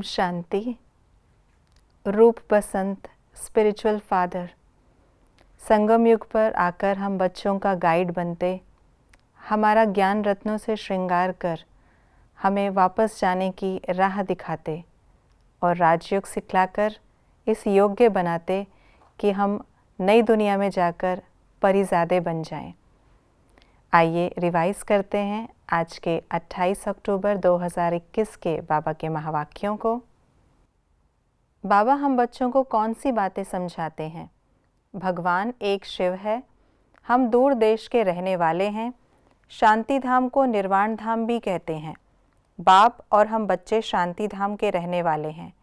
ओम शांति। रूप बसंत spiritual father, संगम युग पर आकर हम बच्चों का गाइड बनते, हमारा ज्ञान रत्नों से श्रृंगार कर हमें वापस जाने की राह दिखाते और राजयोग सिखलाकर इस योग्य बनाते कि हम नई दुनिया में जाकर परिज़ादे बन जाएं। आइए रिवाइज़ करते हैं आज के 28 अक्टूबर 2021 के बाबा के महावाक्यों को। बाबा हम बच्चों को कौन सी बातें समझाते हैं? भगवान एक शिव है, हम दूर देश के रहने वाले हैं, शांति धाम को निर्वाण धाम भी कहते हैं। बाप और हम बच्चे शांति धाम के रहने वाले हैं।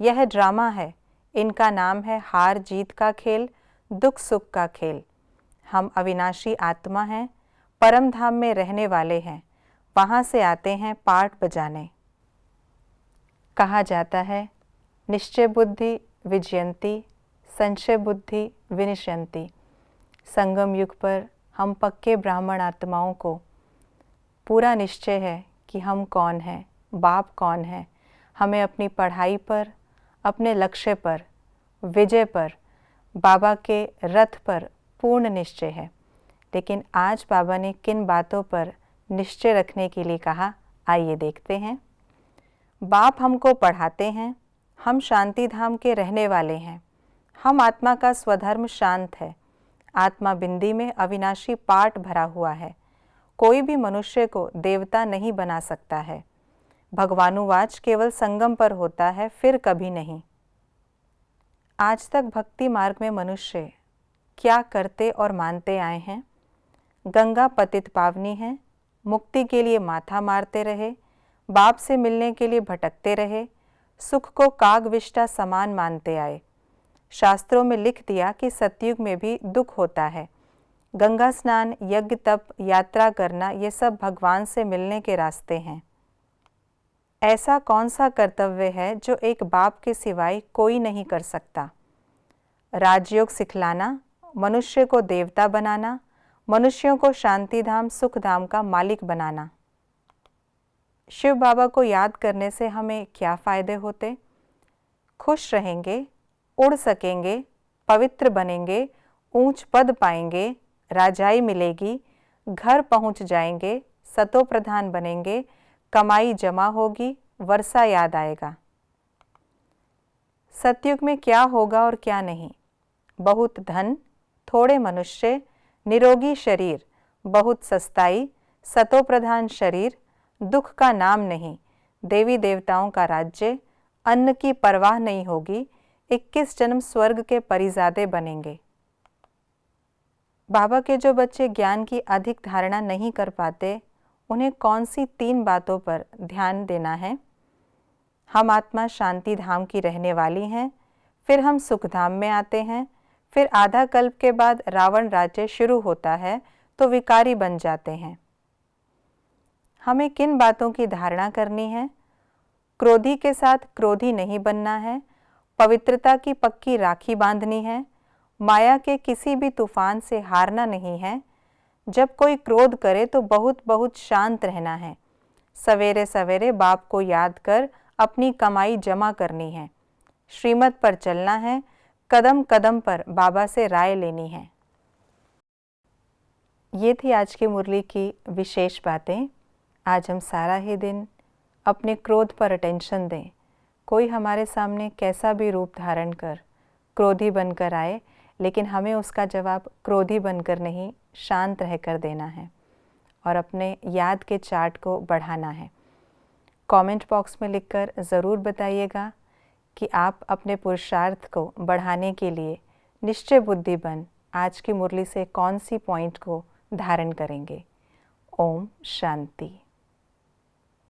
यह ड्रामा है, इनका नाम है हार जीत का खेल, दुख सुख का खेल। हम अविनाशी आत्मा हैं, परम धाम में रहने वाले हैं, वहाँ से आते हैं पाठ बजाने। कहा जाता है निश्चय बुद्धि विजयंती, संशय बुद्धि विनिशयंती। संगम युग पर हम पक्के ब्राह्मण आत्माओं को पूरा निश्चय है कि हम कौन हैं, बाप कौन है। हमें अपनी पढ़ाई पर, अपने लक्ष्य पर, विजय पर, बाबा के रथ पर पूर्ण निश्चय है। लेकिन आज बाबा ने किन बातों पर निश्चय रखने के लिए कहा, आइए देखते हैं। बाप हमको पढ़ाते हैं, हम शांति धाम के रहने वाले हैं। हम आत्मा का स्वधर्म शांत है। आत्मा बिंदी में अविनाशी पाठ भरा हुआ है। कोई भी मनुष्य को देवता नहीं बना सकता है। भगवानुवाच केवल संगम पर होता है, फिर कभी नहीं। आज तक भक्ति मार्ग में मनुष्य क्या करते और मानते आए हैं? गंगा पतित पावनी है, मुक्ति के लिए माथा मारते रहे, बाप से मिलने के लिए भटकते रहे, सुख को कागविष्टा समान मानते आए। शास्त्रों में लिख दिया कि सतयुग में भी दुख होता है। गंगा स्नान, यज्ञ, तप, यात्रा करना, ये सब भगवान से मिलने के रास्ते हैं। ऐसा कौन सा कर्तव्य है जो एक बाप के सिवाय कोई नहीं कर सकता? राजयोग सिखलाना, मनुष्य को देवता बनाना, मनुष्यों को शांति धाम सुख धाम का मालिक बनाना। शिव बाबा को याद करने से हमें क्या फ़ायदे होते? खुश रहेंगे, उड़ सकेंगे, पवित्र बनेंगे, ऊंच पद पाएंगे, राजाई मिलेगी, घर पहुंच जाएंगे, सतो प्रधान बनेंगे, कमाई जमा होगी, वर्षा याद आएगा। सतयुग में क्या होगा और क्या नहीं? बहुत धन, थोड़े मनुष्य, निरोगी शरीर, बहुत सस्ताई, सतो प्रधान शरीर, दुख का नाम नहीं, देवी देवताओं का राज्य, अन्न की परवाह नहीं होगी, 21 जन्म स्वर्ग के परिज़ादे बनेंगे। बाबा के जो बच्चे ज्ञान की अधिक धारणा नहीं कर पाते, उन्हें कौन सी 3 बातों पर ध्यान देना है? हम आत्मा शांति धाम की रहने वाली हैं, फिर हम सुख धाम में आते हैं, फिर आधा कल्प के बाद रावण राज्य शुरू होता है तो विकारी बन जाते हैं। हमें किन बातों की धारणा करनी है? क्रोधी के साथ क्रोधी नहीं बनना है, पवित्रता की पक्की राखी बांधनी है, माया के किसी भी तूफान से हारना नहीं है। जब कोई क्रोध करे तो बहुत बहुत शांत रहना है। सवेरे सवेरे बाप को याद कर अपनी कमाई जमा करनी है। श्रीमत पर चलना है, कदम कदम पर बाबा से राय लेनी है। ये थी आज की मुरली की विशेष बातें। आज हम सारा ही दिन अपने क्रोध पर अटेंशन दें। कोई हमारे सामने कैसा भी रूप धारण कर क्रोधी बनकर आए, लेकिन हमें उसका जवाब क्रोधी बनकर नहीं, शांत रहकर देना है और अपने याद के चार्ट को बढ़ाना है। कमेंट बॉक्स में लिखकर ज़रूर बताइएगा कि आप अपने पुरुषार्थ को बढ़ाने के लिए निश्चय बुद्धि बन आज की मुरली से कौन सी पॉइंट को धारण करेंगे। ओम शांति।